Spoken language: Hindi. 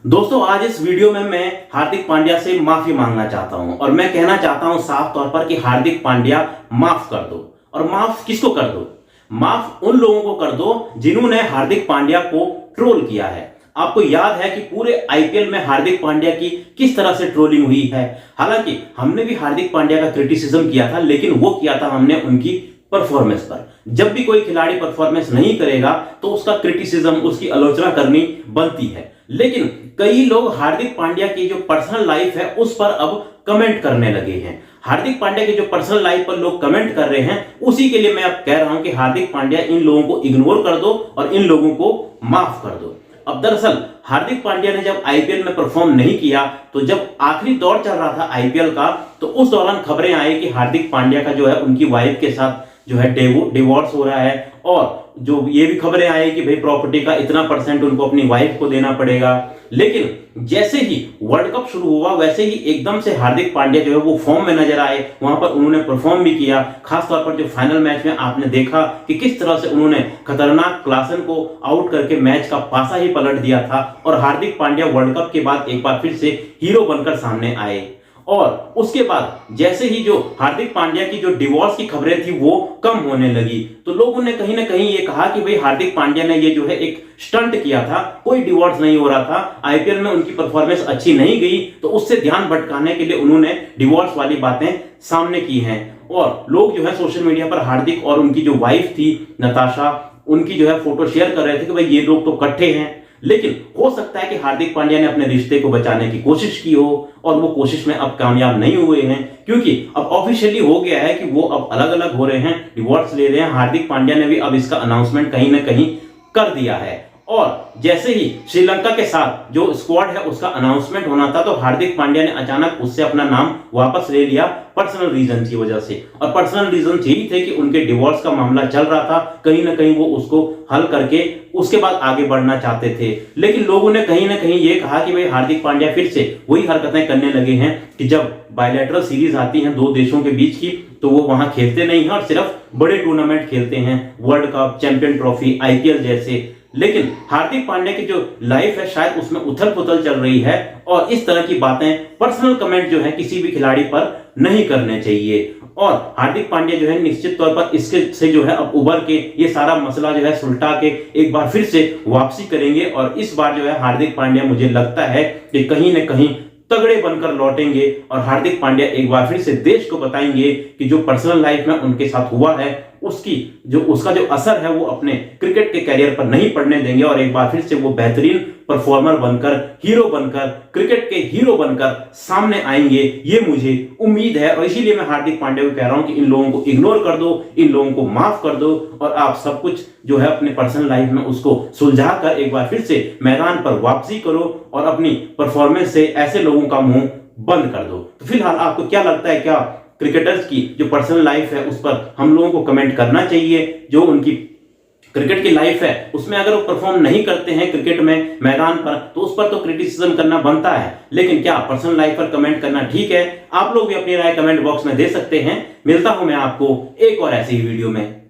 दोस्तों आज इस वीडियो में मैं हार्दिक पांड्या से माफी मांगना चाहता हूं और मैं कहना चाहता हूं साफ तौर पर कि हार्दिक पांड्या माफ कर दो। और माफ किसको कर दो? माफ उन लोगों को कर दो जिन्होंने हार्दिक पांड्या को ट्रोल किया है। आपको याद है कि पूरे आईपीएल में हार्दिक पांड्या की किस तरह से ट्रोलिंग हुई है। हालांकि हमने भी हार्दिक पांड्या का क्रिटिसिज्म किया था, लेकिन वो किया था हमने उनकी परफॉर्मेंस पर। जब भी कोई खिलाड़ी परफॉर्मेंस नहीं करेगा तो उसका क्रिटिसिज्म, उसकी आलोचना करनी बनती है। लेकिन कई लोग हार्दिक पांड्या की जो पर्सनल लाइफ है उस पर अब कमेंट करने लगे हैं। हार्दिक पांड्या की जो पर्सनल लाइफ पर लोग कमेंट कर रहे हैं, उसी के लिए मैं अब कह रहा हूं कि हार्दिक पांड्या इन लोगों को इग्नोर कर दो और इन लोगों को माफ कर दो। अब दरअसल हार्दिक पांड्या ने जब आईपीएल में परफॉर्म नहीं किया, तो जब आखिरी दौर चल रहा था आईपीएल का, तो उस दौरान खबरें आई कि हार्दिक पांड्या का जो है उनकी वाइफ के साथ जो है डिवोर्स हो रहा है। और जो ये भी खबरें आई कि भाई प्रॉपर्टी का इतना परसेंट उनको अपनी वाइफ को देना पड़ेगा। लेकिन जैसे ही वर्ल्ड कप शुरू हुआ, वैसे ही एकदम से हार्दिक पांड्या जो है वो फॉर्म में नजर आए। वहां पर उन्होंने परफॉर्म भी किया। खासतौर पर जो फाइनल मैच में आपने देखा कि किस तरह से उन्होंने खतरनाक क्लासन को आउट करके मैच का पासा ही पलट दिया था। और हार्दिक पांड्या वर्ल्ड कप के बाद एक बार फिर से हीरो बनकर सामने आए। और उसके बाद जैसे ही जो हार्दिक पांड्या की जो डिवोर्स की खबरें थी वो कम होने लगी, तो लोगों ने कहीं ना कहीं ये कहा कि भाई हार्दिक पांड्या ने ये जो है एक स्टंट किया था, कोई डिवोर्स नहीं हो रहा था, आईपीएल में उनकी परफॉर्मेंस अच्छी नहीं गई, तो उससे ध्यान भटकाने के लिए उन्होंने डिवोर्स वाली बातें सामने की हैं। और लोग जो है सोशल मीडिया पर हार्दिक और उनकी जो वाइफ थी नताशा, उनकी जो है फोटो शेयर कर रहे थे कि भाई ये लोग तो इकट्ठे हैं। लेकिन हो सकता है कि हार्दिक पांड्या ने अपने रिश्ते को बचाने की कोशिश की हो और वो कोशिश में अब कामयाब नहीं हुए हैं, क्योंकि अब ऑफिशियली हो गया है कि वो अब अलग अलग हो रहे हैं, डिवोर्स ले रहे हैं। हार्दिक पांड्या ने भी अब इसका अनाउंसमेंट कहीं ना कहीं कर दिया है। और जैसे ही श्रीलंका के साथ जो स्क्वाड है उसका अनाउंसमेंट होना था, तो हार्दिक पांड्या ने अचानक उससे अपना नाम वापस ले लिया पर्सनल रीजन की वजह से। और पर्सनल रीजन यही थे कि उनके डिवोर्स का मामला चल रहा था, कहीं ना कहीं वो उसको हल करके उसके बाद आगे बढ़ना चाहते थे। लेकिन लोगों ने कहीं ना कहीं ये कहा कि भाई हार्दिक पांड्या फिर से वही हरकतें करने लगे हैं कि जब बायलैटरल सीरीज आती हैं दो देशों के बीच की, तो वो वहां खेलते नहीं हैं और सिर्फ बड़े टूर्नामेंट खेलते हैं, world cup, champion trophy, IPL जैसे। लेकिन हार्दिक पांड्या की जो लाइफ है शायद उसमें उथल पुथल चल रही है, और इस तरह की बातें, पर्सनल कमेंट जो है किसी भी खिलाड़ी पर नहीं करने चाहिए। और हार्दिक पांड्या जो है निश्चित तौर पर इसके से जो है अब उबर के ये सारा मसला जो है सुलटा के एक बार फिर से वापसी करेंगे। और इस बार जो है हार्दिक पांड्या मुझे लगता है कि कहीं ना कहीं तगड़े बनकर लौटेंगे और हार्दिक पांड्या एक बार फिर से देश को बताएंगे कि जो पर्सनल लाइफ में उनके साथ हुआ है उसका जो असर है वो अपने क्रिकेट के कैरियर पर नहीं पड़ने देंगे। और एक बार फिर से वो बेहतरीन परफॉर्मर बनकर, हीरो बनकर, क्रिकेट के हीरो बनकर सामने आएंगे, ये मुझे उम्मीद है। और इसीलिए मैं हार्दिक पांड्या को कह रहा हूं कि इन लोगों को इग्नोर कर दो, इन लोगों को माफ कर दो और आप सब कुछ जो है अपने पर्सनल लाइफ में उसको सुलझा कर एक बार फिर से मैदान पर वापसी करो और अपनी परफॉर्मेंस से ऐसे लोगों का मुंह बंद कर दो। तो फिलहाल आपको क्या लगता है, क्या क्रिकेटर्स की जो पर्सनल लाइफ है उस पर हम लोगों को कमेंट करना चाहिए? जो उनकी क्रिकेट की लाइफ है उसमें अगर वो परफॉर्म नहीं करते हैं क्रिकेट में मैदान पर, तो उस पर तो क्रिटिसिज्म करना बनता है, लेकिन क्या पर्सनल लाइफ पर कमेंट करना ठीक है? आप लोग भी अपनी राय कमेंट बॉक्स में दे सकते हैं। मिलता हूं मैं आपको एक और ऐसी ही वीडियो में।